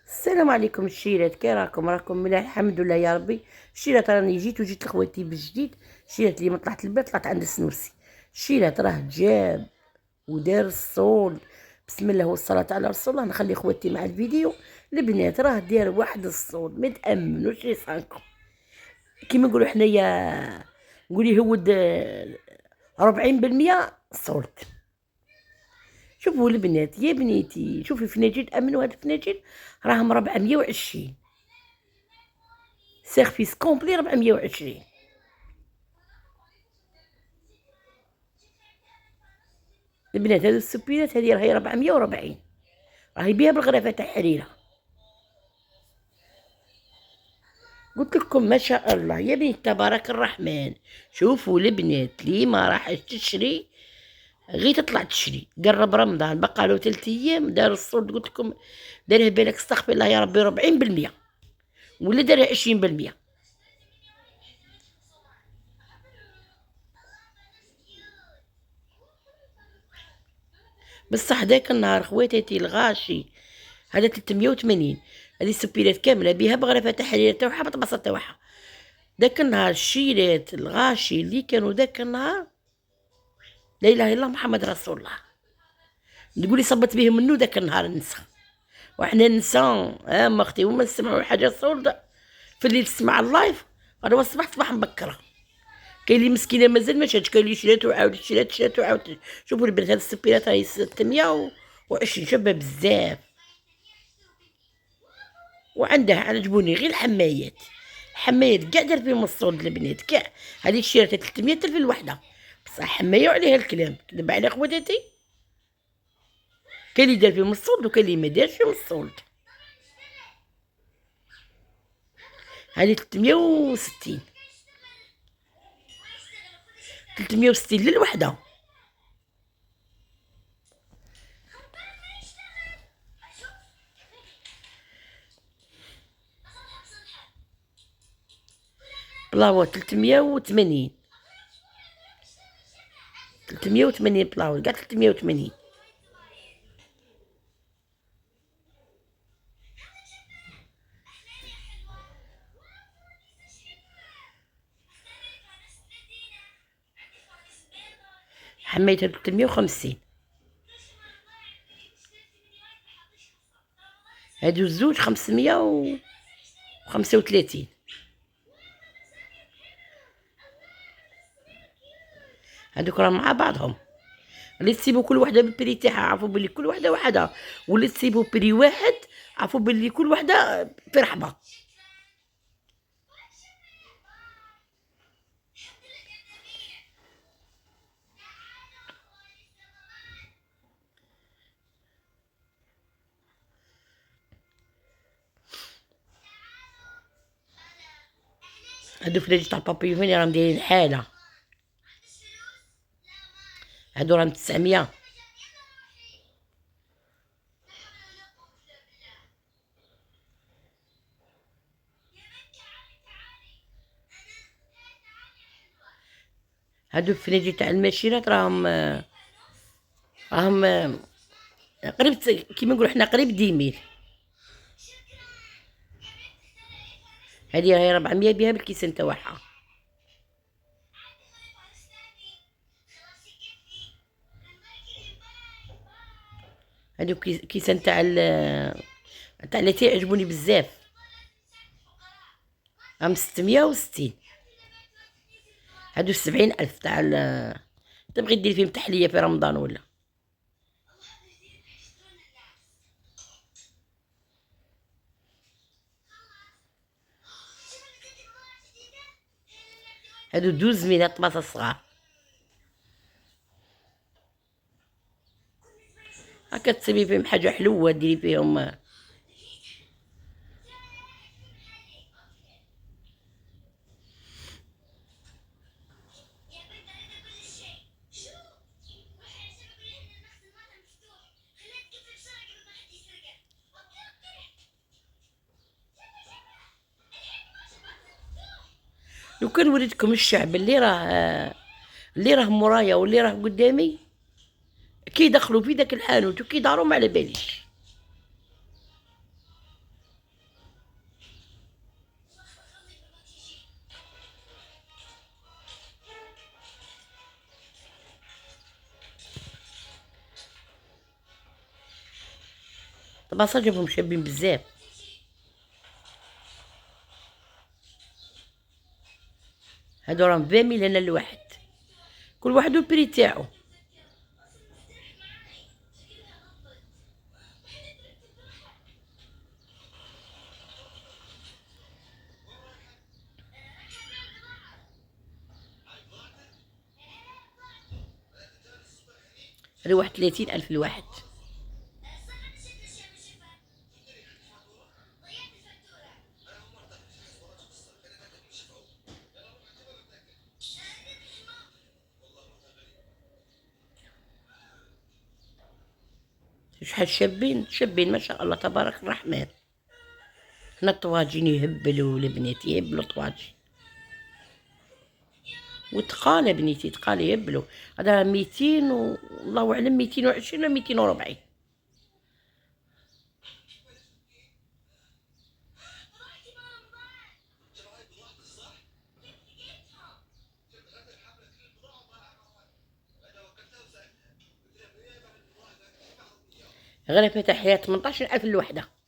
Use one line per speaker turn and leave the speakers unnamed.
السلام عليكم الشيرات، كي راكم مليح؟ الحمد لله يا ربي. الشيرات راني جيت لخواتي بالجديد. الشيرات اللي من طلعت البيت طلعت عند السنوسي. الشيرات راه جاب ودار الصول. بسم الله والصلاة على رسول الله. نخلي خواتي مع الفيديو. البنات راه دار واحد الصول ما تامنوش لسانكم. كيما نقولوا حنايا، نقولي هو 40% صولت. شوفوا البنات يا بنيتي، شوفي فناجين، امنوا هاد الفناجين راهم 420 سيرفيس كومبلي 420. البنات هذو السبيلات هذه راهي 440، راهي بيها بالغرفه تاع حريره. قلت لكم ما شاء الله يا بنت تبارك الرحمن. شوفوا البنات اللي ما راحش تشري غير تطلع تشري. قرب رمضان بقى له 3 ايام دار الصوت. قلت لكم داره بالك استغفر الله يا ربي 40% ولا داره 20%. بصح داك النهار خواتاتي الغاشي هذا 380. هذه السبيلات كامله بها بغرفه تحرير تاعها بطبصه تاعها. داك النهار الشيرات الغاشي اللي كانوا داك النهار لا اله الا الله محمد رسول الله. تقولي صبت بهم منو داك النهار النساء. وحنا النساء ما اختي وما نسمعوا حاجه صولده. في الليل تسمع اللايف غدوه الصباح تصبح مبكره. كاين اللي مسكينه مازال ما شاتش، كاين اللي شرات وعاود شرات وعاود. شوفوا البنات هاد السبيلات راهي 620 شابه بزاف. وعندها عجبوني غير الحمايات. الحمايات كاع دار فيهم الصولد البنات كاع. هذه الشيرات 300 الف الوحده. بصح حمايه وعليها الكلام كذب على خواتاتي. كاين اللي دار فيهم الصولد وكاين اللي ما دارش فيهم الصولد. هذه 360 للوحده. بلاوه 380 بلاوه كاع 380. حمايتها 350. هادو الزوج 535. هادوك راه مع بعضهم. اللي تسيبوا كل وحده بالبري تاعها عرفوا بلي كل وحده وحده، واللي تسيبوا بري واحد عرفوا بلي كل وحده في رحبه. هادو فلاج تاع بابيون راهم دايرين حاله. هادو راهم 900. هادو الفناجين تاع الماشينات راهم قريب كيما نقولوا حنا قريب 10 هادي راهي 400 بها بالكيسان تاعها. هادو كيسان تاع اللي تعجبوني بزاف. راهم 660. هادو 70 ألف تاع تبغي دير فيهم تحليه في رمضان ولا. هادو 12 طباسه صغار. هاكا تسيبي فيهم حاجه حلوه ديري فيهم. لو كان وريتكم الشعب اللي راه مورايا واللي راه قدامي كي دخلوا في داك الحانوت وكي داروا ما على باليش. البصل جابهم شابين بزاف. هادو راهم 20 ميل هنا الواحد، كل واحد والبري تاعو. هذا واحد 30,000 الواحد. شحال شابين ما شاء الله تبارك الرحمن. هنا الطواجين يهبلوا البنات، يهبلوا الطواجين وتقال بنيتي، تقال يهبلوا. هذا 200 والله اعلم 220 ولا 240. غير فتح 18,000 الوحده.